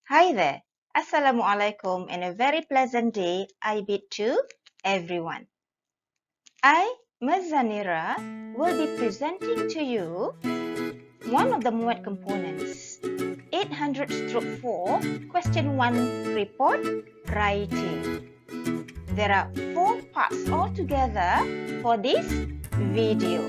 Hi there. Assalamualaikum and a very pleasant day I bid to everyone. I, Ms. Zanira, will be presenting to you one of the MUET components, 800-4, question 1 report writing. There are 4 parts altogether for this video.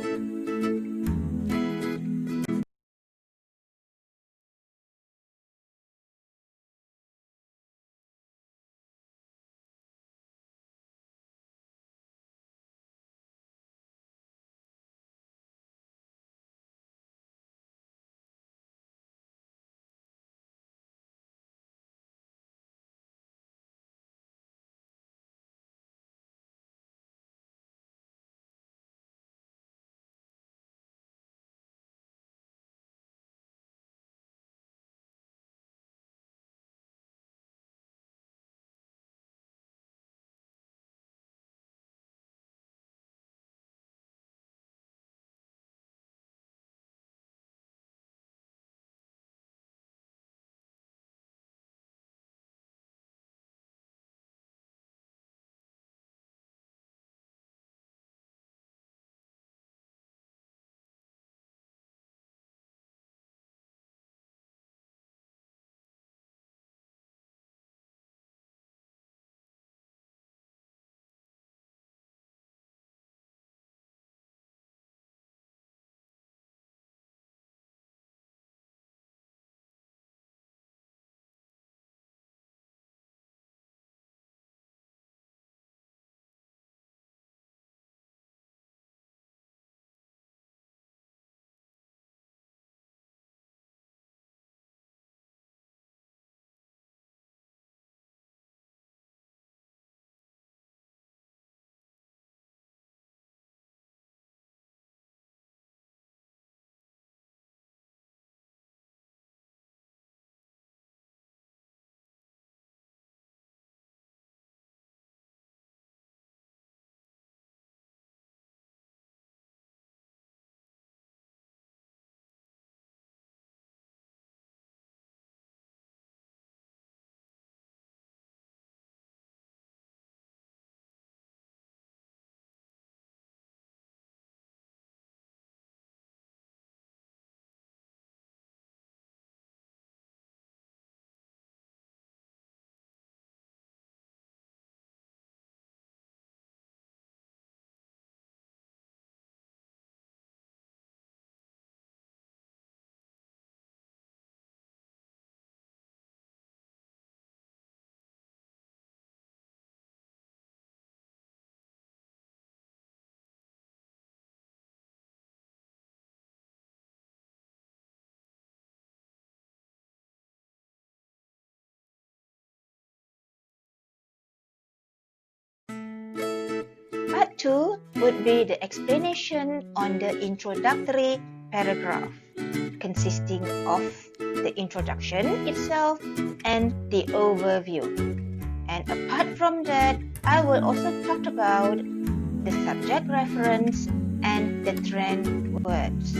Part 2 would be the explanation on the introductory paragraph, consisting of the introduction itself and the overview. And apart from that, I will also talk about the subject reference and the trend words.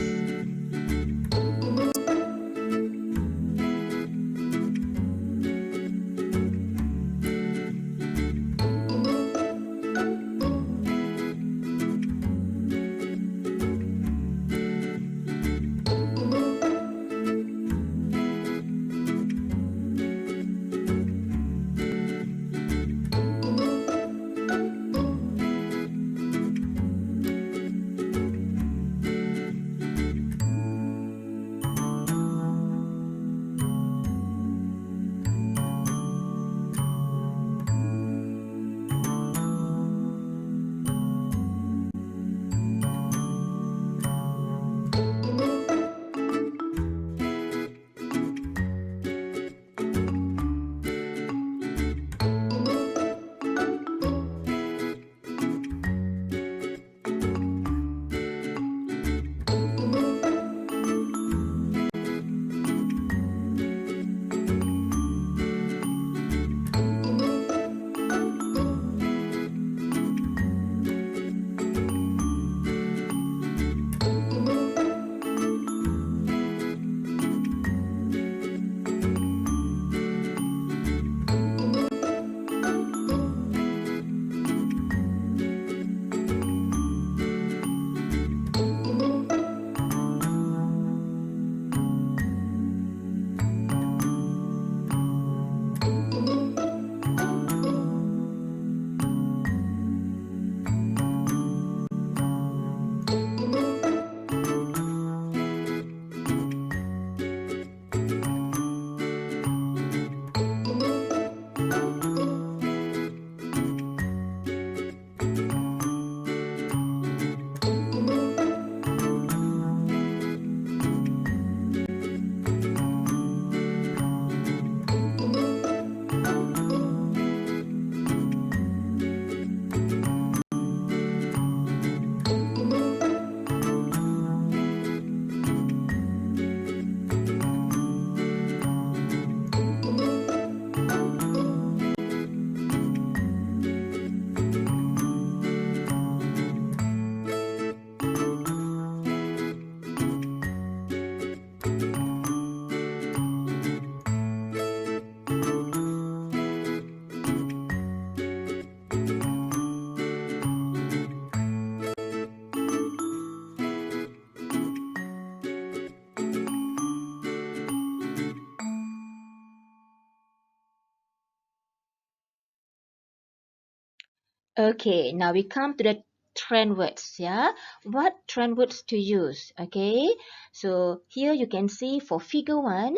Okay, now we come to the trend words. Yeah, what trend words to use? Okay, so here you can see for figure 1,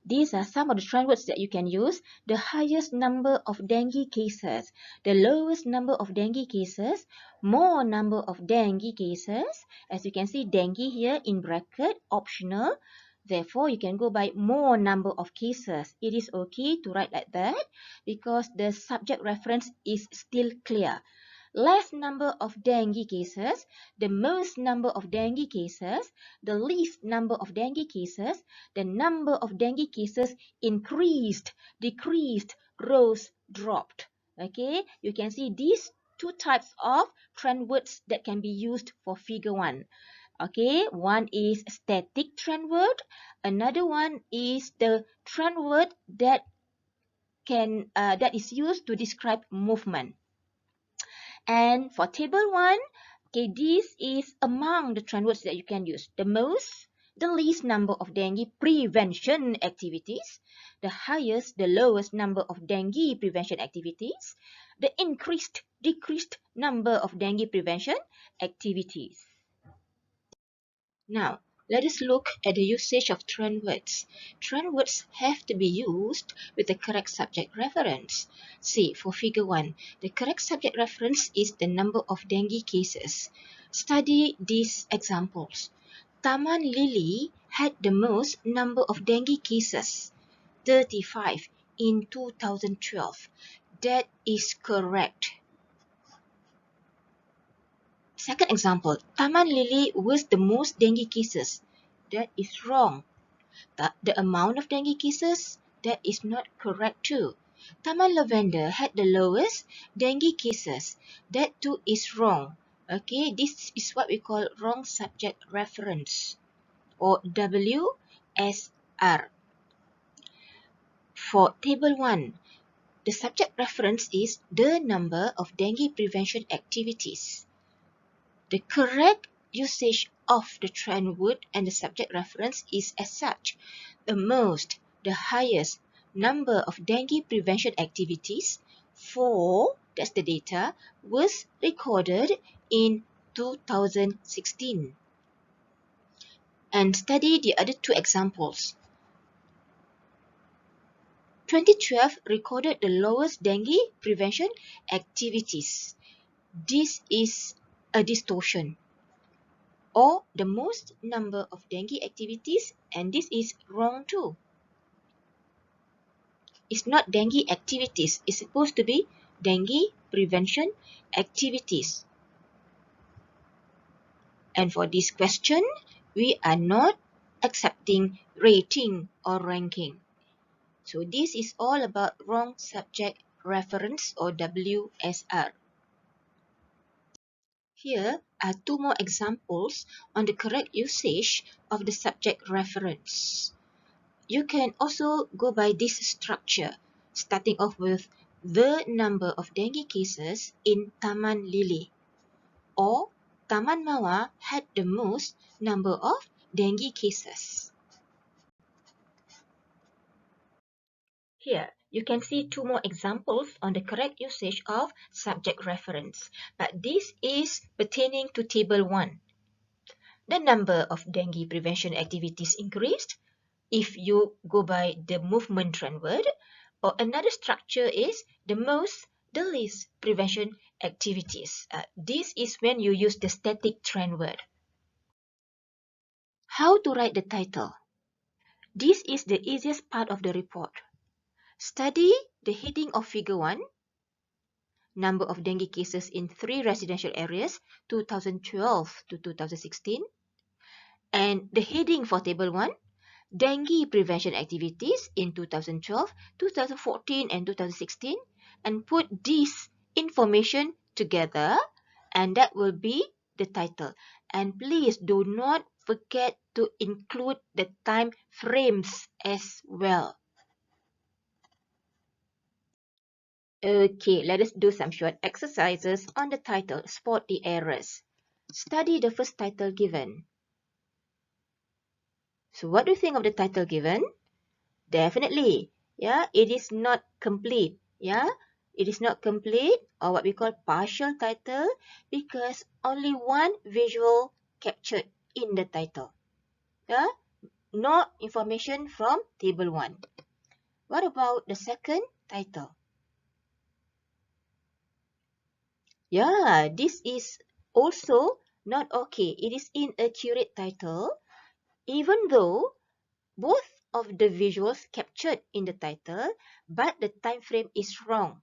these are some of the trend words that you can use. The highest number of dengue cases, the lowest number of dengue cases, more number of dengue cases. As you can see, dengue here in bracket, optional. Therefore, you can go by more number of cases. It is okay to write like that because the subject reference is still clear. Less number of dengue cases, the most number of dengue cases, the least number of dengue cases, the number of dengue cases increased, decreased, rose, dropped. Okay, you can see these two types of trend words that can be used for figure 1. Okay, one is static trend word, another one is the trend word that that is used to describe movement. And for table 1, okay, this is among the trend words that you can use. The most, the least number of dengue prevention activities, the highest, the lowest number of dengue prevention activities, the increased, decreased number of dengue prevention activities. Now, let us look at the usage of trend words. Trend words have to be used with the correct subject reference. See, for figure 1, the correct subject reference is the number of dengue cases. Study these examples. Taman Lili had the most number of dengue cases, 35 in 2012. That is correct. Second example, Taman Lili was the most dengue cases. That is wrong. The amount of dengue cases, that is not correct too. Taman Lavender had the lowest dengue cases. That too is wrong. Okay, this is what we call wrong subject reference, or WSR. For table 1, the subject reference is the number of dengue prevention activities. The correct usage of the trend word and the subject reference is as such. The most, the highest number of dengue prevention activities for, that's the data, was recorded in 2016. And study the other two examples. 2012 recorded the lowest dengue prevention activities. This is a distortion, or the most number of dengue activities, and this is wrong too. It's not dengue activities, it's supposed to be dengue prevention activities. And for this question, we are not accepting rating or ranking. So this is all about wrong subject reference, or WSR. Here are two more examples on the correct usage of the subject reference. You can also go by this structure, starting off with the number of dengue cases in Taman Lili, or Taman Mawar had the most number of dengue cases. Here, you can see two more examples on the correct usage of subject reference, but this is pertaining to table 1. The number of dengue prevention activities increased if you go by the movement trend word, or another structure is the most, the least prevention activities. This is when you use the static trend word. How to write the title? This is the easiest part of the report. Study the heading of figure 1, number of dengue cases in 3 residential areas, 2012 to 2016, and the heading for table 1, dengue prevention activities in 2012, 2014, and 2016, and put this information together, and that will be the title. And please do not forget to include the time frames as well. Okay, let us do some short exercises on the title. Spot the errors. Study the first title given. So what do you think of the title given? Definitely, yeah, it is not complete, yeah. it is not complete, or what we call partial title, because only one visual captured in the title. Yeah? No information from table 1. What about the second title? Yeah, this is also not okay. It is inaccurate title, even though both of the visuals captured in the title, but the time frame is wrong.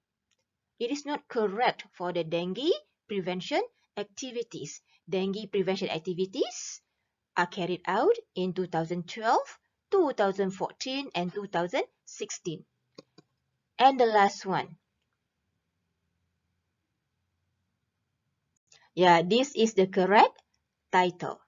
It is not correct for the dengue prevention activities. Dengue prevention activities are carried out in 2012, 2014, and 2016. And the last one. Yeah, this is the correct title.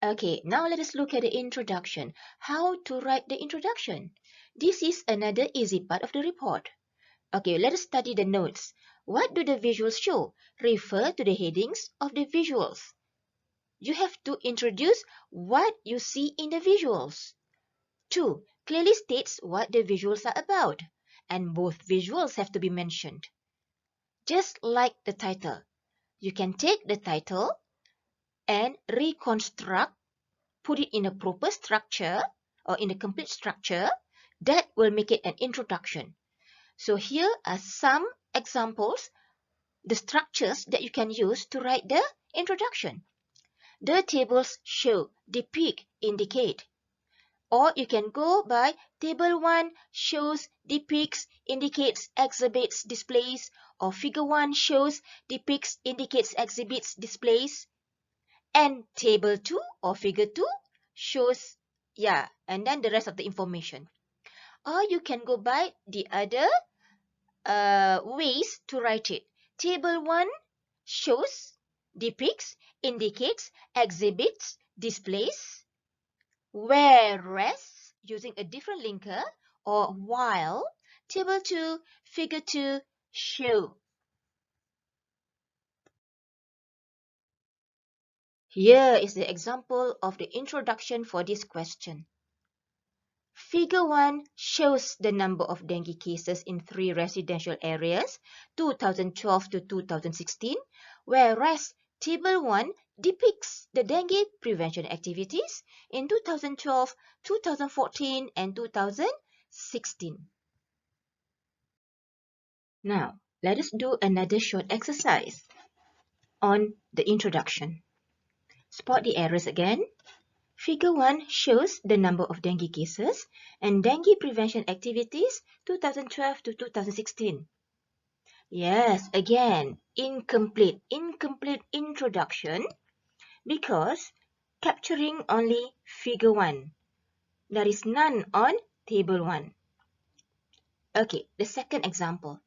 Okay, now let us look at the introduction. How to write the introduction. This is another easy part of the report. Okay, let us study the notes. What do the visuals show? Refer to the headings of the visuals. You have to introduce what you see in the visuals. 2. Clearly states what the visuals are about, and both visuals have to be mentioned. Just like the title, you can take the title and reconstruct, put it in a proper structure or in a complete structure that will make it an introduction. So here are some examples, the structures that you can use to write the introduction. The tables show, depict, indicate. Or you can go by table 1 shows, depicts, indicates, exhibits, displays, or figure 1 shows, depicts, indicates, exhibits, displays, and table 2 or figure 2 shows, yeah, and then the rest of the information. Or you can go by the other ways to write it. Table 1 shows, depicts, indicates, exhibits, displays, whereas using a different linker, or while table 2, figure 2 show. Here is the example of the introduction for this question. Figure 1 shows the number of dengue cases in 3 residential areas, 2012 to 2016, whereas Table 1 depicts the dengue prevention activities in 2012, 2014, and 2016. Now, let us do another short exercise on the introduction. Spot the errors again. Figure 1 shows the number of dengue cases and dengue prevention activities 2012 to 2016. Yes, again, incomplete introduction because capturing only figure 1. There is none on table 1. Okay, the second example.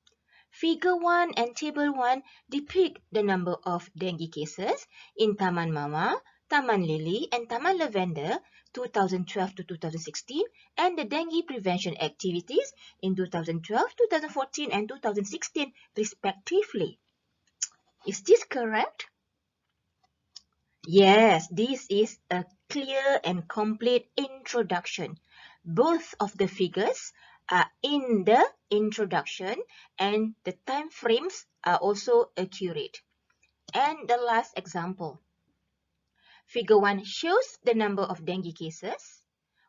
Figure 1 and Table 1 depict the number of dengue cases in Taman Mawar, Taman Lili, and Taman Lavender 2012 to 2016 and the dengue prevention activities in 2012, 2014, and 2016 respectively. Is this correct? Yes, this is a clear and complete introduction. Both of the figures are in the introduction and the time frames are also accurate. And the last example. Figure 1 shows the number of dengue cases,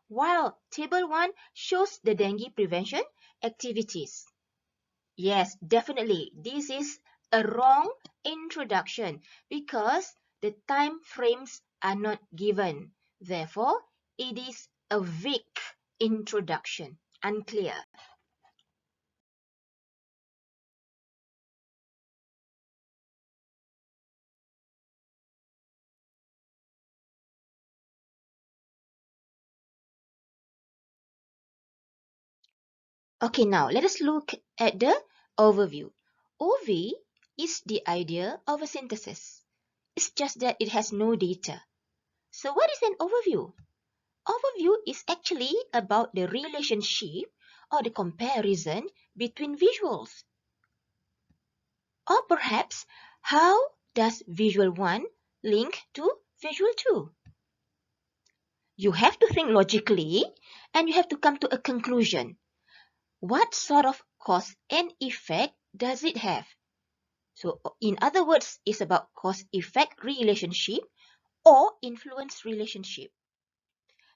while Table 1 shows the dengue prevention activities. Yes, definitely. This is a wrong introduction because the time frames are not given. Therefore, it is a weak introduction, unclear. Okay, now let us look at the overview. OV is the idea of a synthesis. It's just that it has no data. So what is an overview? Overview is actually about the relationship or the comparison between visuals. Or perhaps, how does visual 1 link to visual 2? You have to think logically and you have to come to a conclusion. What sort of cause and effect does it have? So, in other words, it's about cause-effect relationship or influence relationship.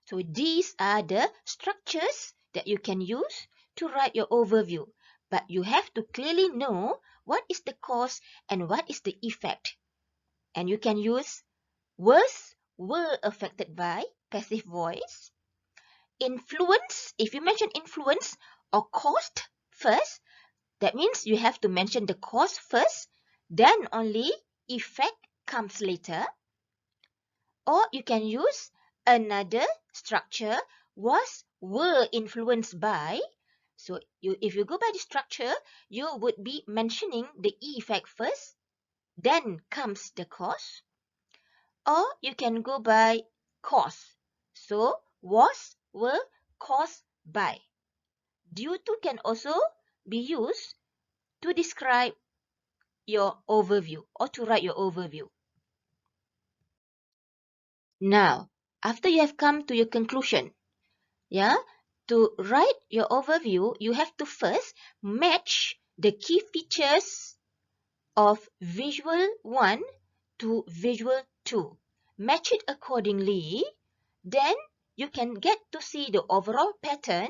So, these are the structures that you can use to write your overview. But you have to clearly know what is the cause and what is the effect. And you can use was, were affected by, passive voice. Influence, if you mention influence or caused first, that means you have to mention the cause first, then only effect comes later. Or you can use another structure, was, were influenced by. So if you go by the structure, you would be mentioning the effect first, then comes the cause. Or you can go by cause. So was, were, caused by. Due to can also be used to describe your overview or to write your overview. Now, after you have come to your conclusion, to write your overview, you have to first match the key features of visual 1 to visual 2. Match it accordingly, then you can get to see the overall pattern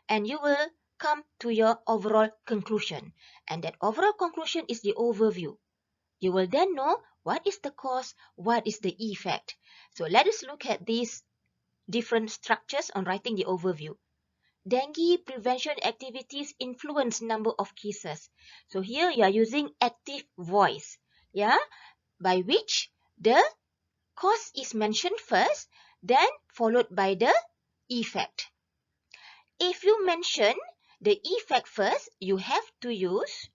and you will come to your overall conclusion. And that overall conclusion is the overview. You will then know what is the cause, what is the effect. So let us look at these different structures on writing the overview. Dengue prevention activities influence number of cases. So here you are using active voice, by which the cause is mentioned first, then followed by the effect. If you mention the effect first, you have to use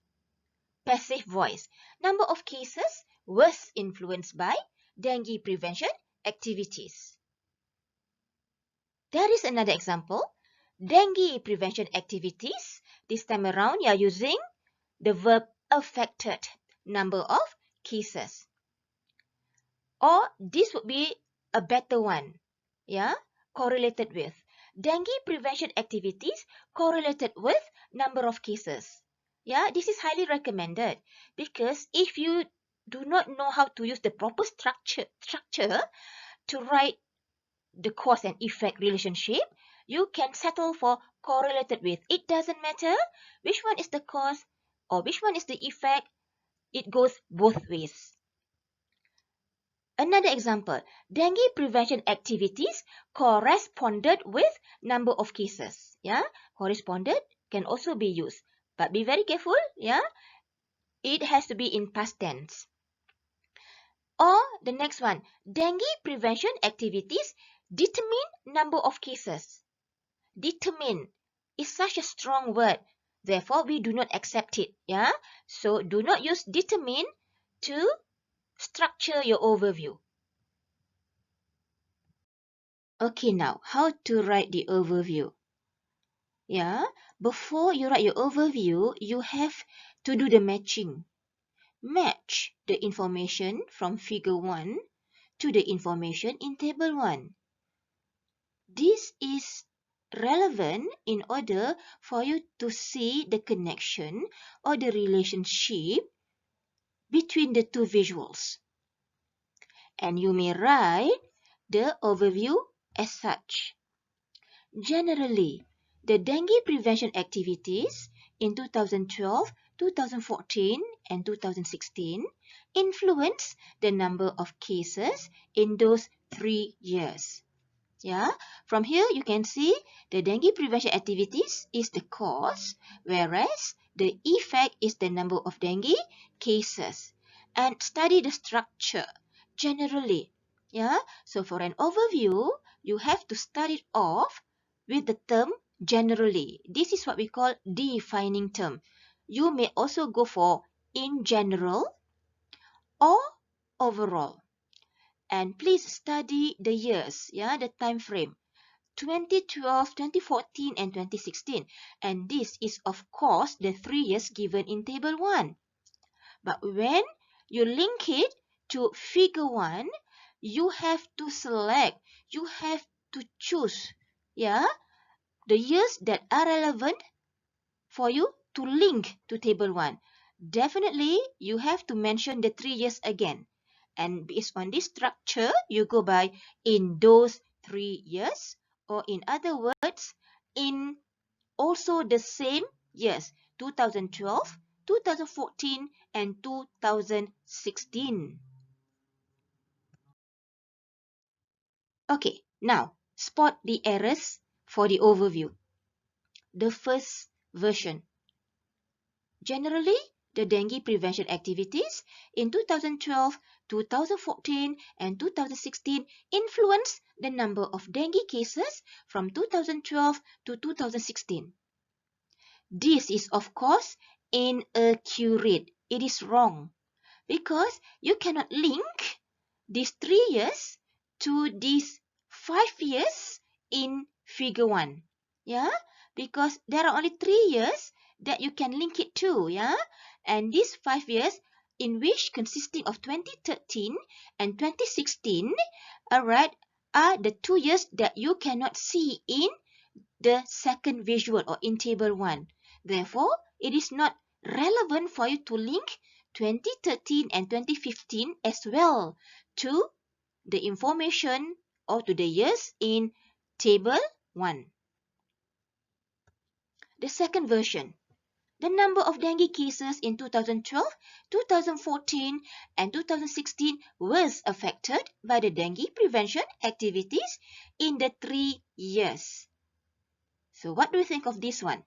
passive voice. Number of cases was influenced by dengue prevention activities. There is another example. Dengue prevention activities. This time around, you are using the verb affected, number of cases. Or this would be a better one, correlated with. Dengue prevention activities correlated with number of cases. This is highly recommended because if you do not know how to use the proper structure to write the cause and effect relationship, you can settle for correlated with. It doesn't matter which one is the cause or which one is the effect. It goes both ways. Another example, dengue prevention activities corresponded with number of cases. Corresponded can also be used, but be very careful. It has to be in past tense. Or the next one, dengue prevention activities determine number of cases. Determine is such a strong word. Therefore, we do not accept it. So do not use determine to structure your overview. Okay, now how to write the overview? Before you write your overview, you have to do the matching. Match the information from figure 1 to the information in table 1. This is relevant in order for you to see the connection or the relationship between the two visuals. And you may write the overview as such. Generally, the dengue prevention activities in 2012, 2014, and 2016 influence the number of cases in those 3 years. From here you can see the dengue prevention activities is the cause, whereas the effect is the number of dengue cases. And study the structure generally. So for an overview, you have to start it off with the term generally. This is what we call defining term. You may also go for in general or overall. And please study the years, the time frame. 2012, 2014, and 2016. And this is, of course, the 3 years given in Table 1. But when you link it to Figure 1, you have to select, you have to choose, the years that are relevant for you to link to Table 1. Definitely, you have to mention the 3 years again. And based on this structure, you go by in those 3 years, or in other words, in also the same years, 2012, 2014, and 2016. Okay, now spot the errors for the overview. The first version. Generally, the dengue prevention activities in 2012, 2014, and 2016 influenced the number of dengue cases from 2012 to 2016. This is, of course, inaccurate. It is wrong because you cannot link these 3 years to these 5 years in Figure 1. Because there are only 3 years that you can link it to. And these 5 years in which consisting of 2013 and 2016, are the 2 years that you cannot see in the second visual or in Table 1. Therefore, it is not relevant for you to link 2013 and 2015 as well to the information or to the years in Table 1. The second version. The number of dengue cases in 2012, 2014, and 2016 was affected by the dengue prevention activities in the 3 years. So what do you think of this one?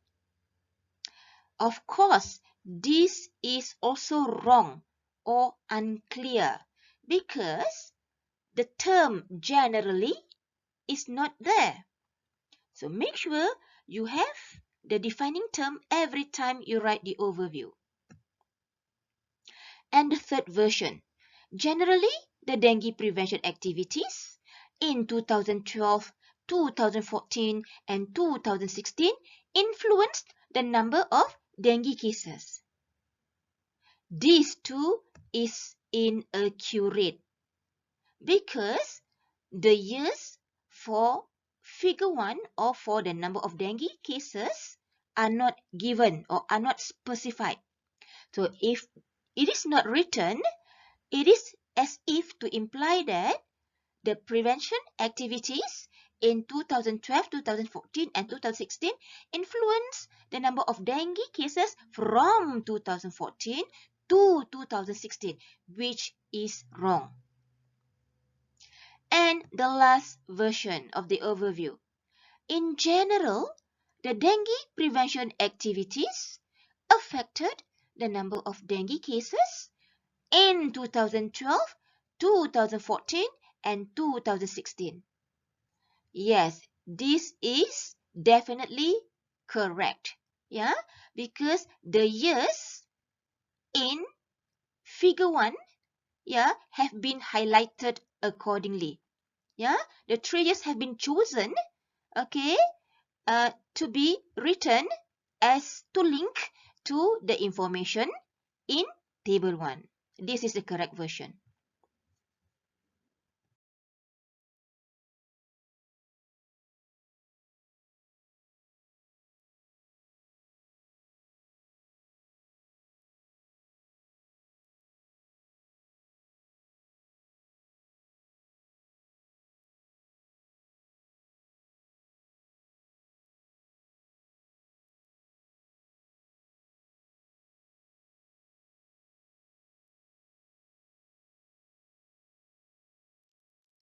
Of course, this is also wrong or unclear because the term generally is not there. So make sure you have the defining term every time you write the overview. And the third version. Generally, the dengue prevention activities in 2012, 2014, and 2016 influenced the number of dengue cases. This too is inaccurate because the years for Figure 1 or for the number of dengue cases are not given or are not specified. So if it is not written, it is as if to imply that the prevention activities in 2012, 2014, and 2016 influence the number of dengue cases from 2014 to 2016, which is wrong. And the last version of the overview. In general, the dengue prevention activities affected the number of dengue cases in 2012, 2014, and 2016. Yes, this is definitely correct. Because the years in Figure 1 have been highlighted accordingly. The 3 years have been chosen to be written as to link to the information in Table 1. This is the correct version.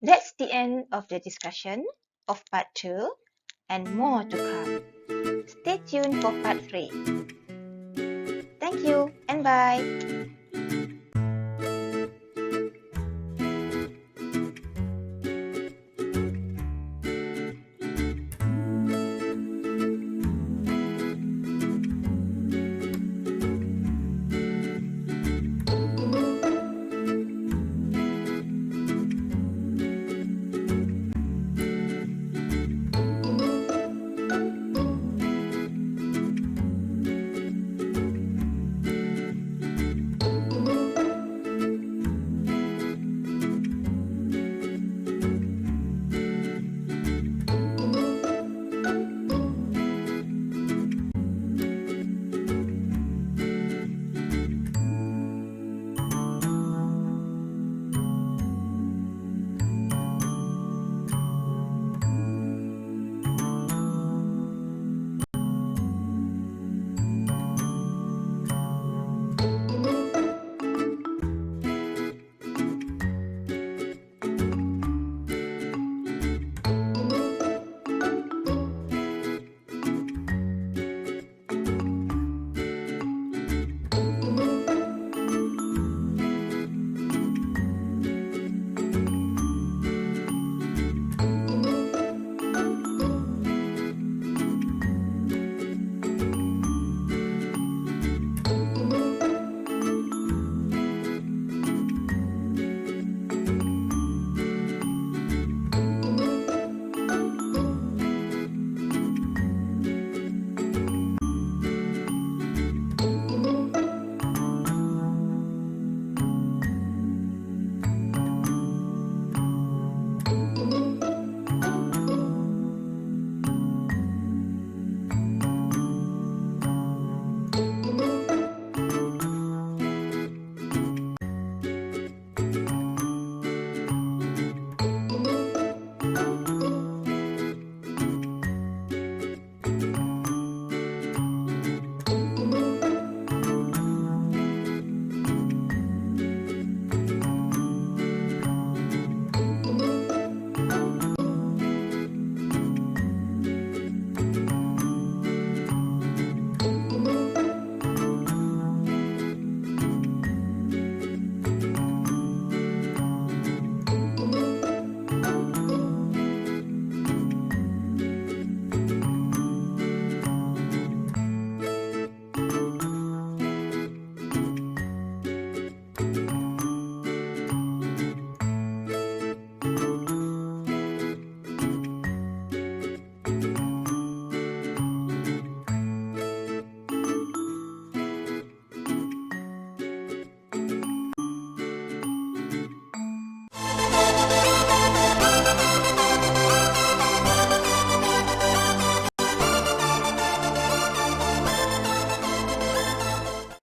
That's the end of the discussion of part 2 and more to come. Stay tuned for part 3. Thank you and bye.